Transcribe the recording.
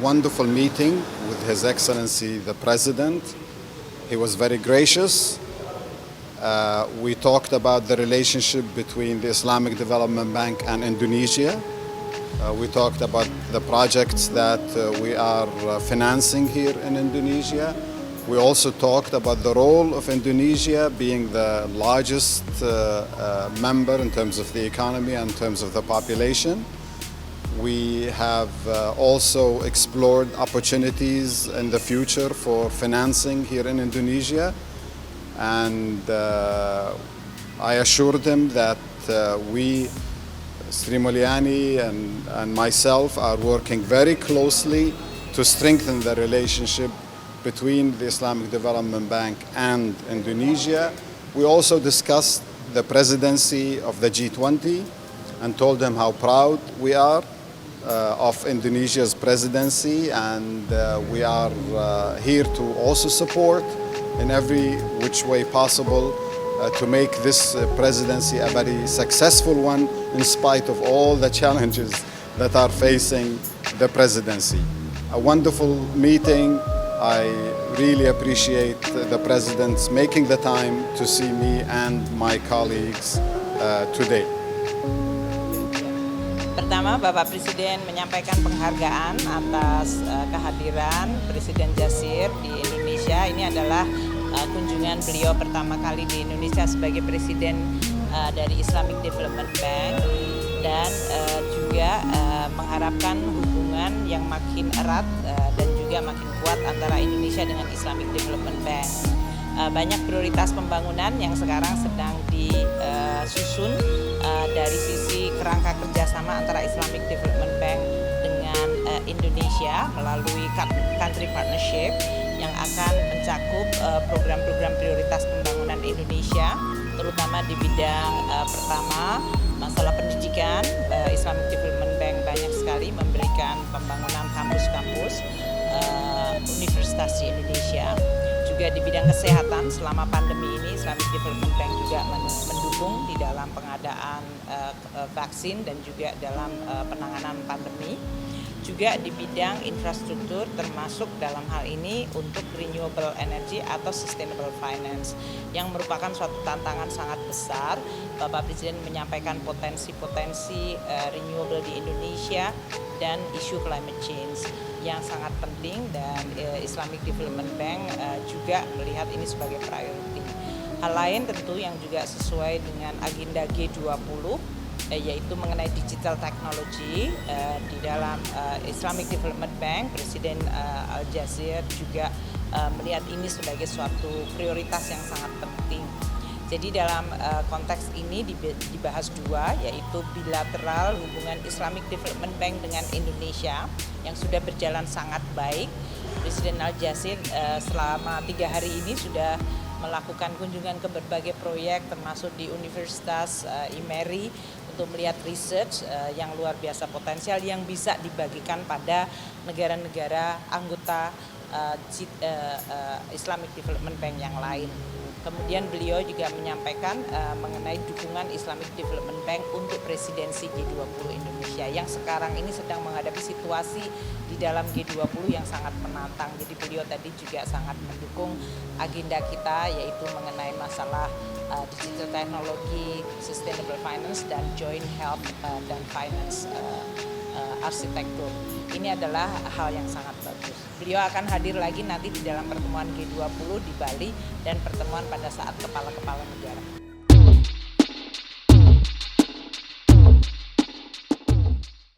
wonderful meeting with His Excellency the President. He was very gracious. We talked about the relationship between the Islamic Development Bank and Indonesia. We talked about the projects that we are financing here in Indonesia. We also talked about the role of Indonesia being the largest member in terms of the economy and in terms of the population. We have also explored opportunities in the future for financing here in Indonesia. And I assured him that we, Sri Mulyani and myself, are working very closely to strengthen the relationship between the Islamic Development Bank and Indonesia. We also discussed the presidency of the G20 and told him how proud we are of Indonesia's presidency, and we are here to also support in every which way possible to make this presidency a very successful one in spite of all the challenges that are facing the presidency. A wonderful meeting. I really appreciate the President's making the time to see me and my colleagues today. Pertama, Bapak Presiden menyampaikan penghargaan atas kehadiran Presiden Jasir di Indonesia. Ini adalah kunjungan beliau pertama kali di Indonesia sebagai Presiden dari Islamic Development Bank, dan juga mengharapkan hubungan yang makin erat dan juga makin kuat antara Indonesia dengan Islamic Development Bank. Banyak prioritas pembangunan yang sekarang sedang disusun dari sisi kerangka kerjasama antara Islamic Development Bank dengan Indonesia melalui country partnership yang akan mencakup program-program prioritas pembangunan Indonesia, terutama di bidang pertama masalah pendidikan. Islamic Development Bank banyak sekali memberikan pembangunan kampus-kampus universitas di Indonesia. Juga di bidang kesehatan selama pandemi ini Islamic Development Bank juga mendukung di dalam pengadaan vaksin dan juga dalam penanganan pandemi. Juga di bidang infrastruktur termasuk dalam hal ini untuk renewable energy atau sustainable finance yang merupakan suatu tantangan sangat besar. Bapak Presiden menyampaikan potensi-potensi renewable di Indonesia dan isu climate change yang sangat penting, dan Islamic Development Bank juga melihat ini sebagai priority. Hal lain tentu yang juga sesuai dengan agenda G20 yaitu mengenai digital technology. Di dalam Islamic Development Bank, Presiden Al-Jazir juga melihat ini sebagai suatu prioritas yang sangat penting. Jadi dalam konteks ini dibahas dua, yaitu bilateral hubungan Islamic Development Bank dengan Indonesia yang sudah berjalan sangat baik. Presiden Al-Jazir selama 3 hari ini sudah melakukan kunjungan ke berbagai proyek termasuk di Universitas IMERI untuk melihat research yang luar biasa potensial yang bisa dibagikan pada negara-negara anggota Islamic Development Bank yang lain. Kemudian beliau juga menyampaikan mengenai dukungan Islamic Development Bank untuk presidensi G20 Indonesia yang sekarang ini sedang menghadapi situasi di dalam G20 yang sangat menantang. Jadi beliau tadi juga sangat mendukung agenda kita, yaitu mengenai masalah digital technology, sustainable finance, dan joint health dan finance arsitektur. Ini adalah hal yang sangat bagus. Beliau akan hadir lagi nanti di dalam pertemuan G20 di Bali dan pertemuan pada saat kepala-kepala negara.